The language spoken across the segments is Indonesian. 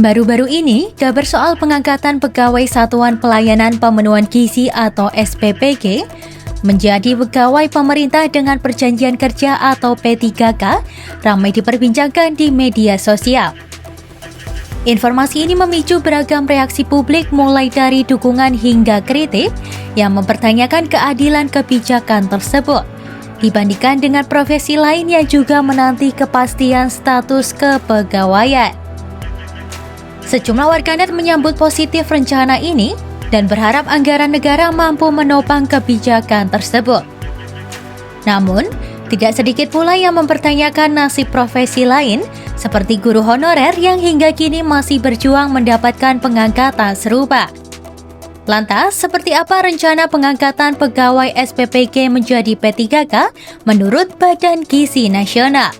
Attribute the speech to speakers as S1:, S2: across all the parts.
S1: Baru-baru ini, kabar soal pengangkatan pegawai Satuan Pelayanan Pemenuhan Gizi atau SPPG menjadi pegawai pemerintah dengan perjanjian kerja atau P3K ramai diperbincangkan di media sosial. Informasi ini memicu beragam reaksi publik mulai dari dukungan hingga kritik yang mempertanyakan keadilan kebijakan tersebut dibandingkan dengan profesi lain yang juga menanti kepastian status kepegawaian. Sejumlah warganet menyambut positif rencana ini dan berharap anggaran negara mampu menopang kebijakan tersebut. Namun, tidak sedikit pula yang mempertanyakan nasib profesi lain seperti guru honorer yang hingga kini masih berjuang mendapatkan pengangkatan serupa. Lantas, seperti apa rencana pengangkatan pegawai SPPG menjadi P3K menurut Badan Gizi Nasional?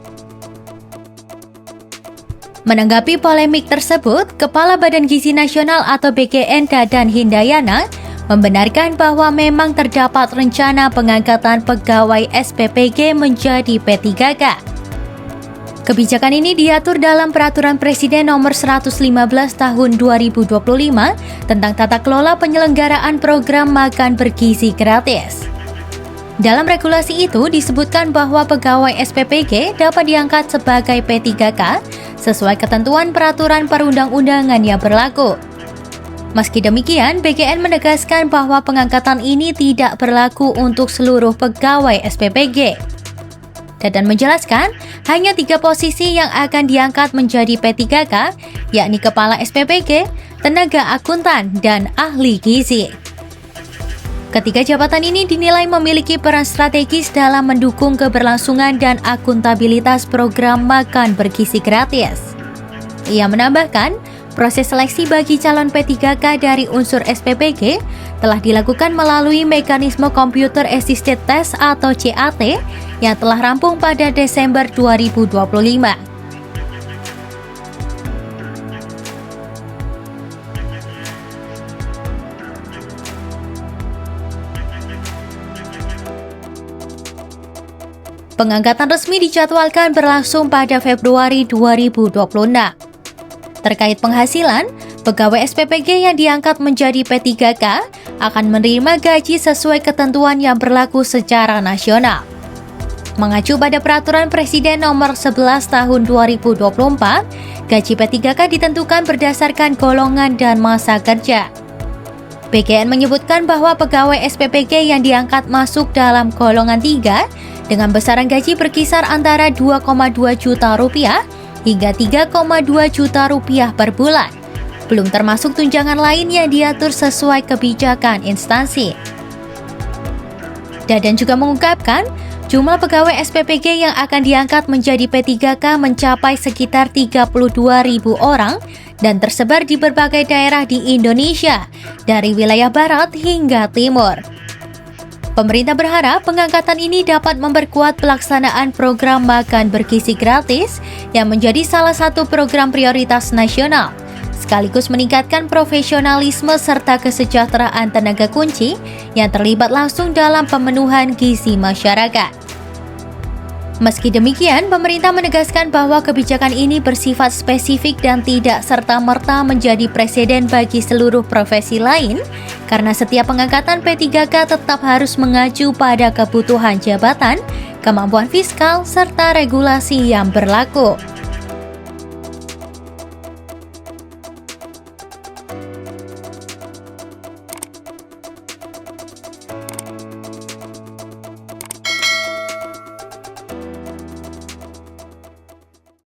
S1: Menanggapi polemik tersebut, Kepala Badan Gizi Nasional atau BGN Dadan Hindayana membenarkan bahwa memang terdapat rencana pengangkatan pegawai SPPG menjadi P3K. Kebijakan ini diatur dalam Peraturan Presiden Nomor 115 Tahun 2025 tentang tata kelola penyelenggaraan program makan bergizi gratis. Dalam regulasi itu disebutkan bahwa pegawai SPPG dapat diangkat sebagai P3K sesuai ketentuan peraturan perundang-undangan yang berlaku. Meski demikian, BGN menegaskan bahwa pengangkatan ini tidak berlaku untuk seluruh pegawai SPPG. Dadan menjelaskan, hanya 3 posisi yang akan diangkat menjadi P3K, yakni Kepala SPPG, Tenaga Akuntan, dan Ahli Gizi. Ketiga jabatan ini dinilai memiliki peran strategis dalam mendukung keberlangsungan dan akuntabilitas program makan bergizi gratis. Ia menambahkan, proses seleksi bagi calon P3K dari unsur SPPG telah dilakukan melalui mekanisme Computer Assisted Test atau CAT yang telah rampung pada Desember 2025. Pengangkatan resmi dijadwalkan berlangsung pada Februari 2026. Terkait penghasilan, pegawai SPPG yang diangkat menjadi P3K akan menerima gaji sesuai ketentuan yang berlaku secara nasional. Mengacu pada Peraturan Presiden Nomor 11 Tahun 2024, gaji P3K ditentukan berdasarkan golongan dan masa kerja. BGN menyebutkan bahwa pegawai SPPG yang diangkat masuk dalam golongan 3 dengan besaran gaji berkisar antara 2,2 juta rupiah hingga 3,2 juta rupiah per bulan, belum termasuk tunjangan lain yang diatur sesuai kebijakan instansi. Dadan juga mengungkapkan, jumlah pegawai SPPG yang akan diangkat menjadi P3K mencapai sekitar 32.000 orang dan tersebar di berbagai daerah di Indonesia, dari wilayah barat hingga timur. Pemerintah berharap pengangkatan ini dapat memperkuat pelaksanaan program makan bergizi gratis yang menjadi salah satu program prioritas nasional, sekaligus meningkatkan profesionalisme serta kesejahteraan tenaga kunci yang terlibat langsung dalam pemenuhan gizi masyarakat. Meski demikian, pemerintah menegaskan bahwa kebijakan ini bersifat spesifik dan tidak serta-merta menjadi preseden bagi seluruh profesi lain, karena setiap pengangkatan P3K tetap harus mengacu pada kebutuhan jabatan, kemampuan fiskal, serta regulasi yang berlaku.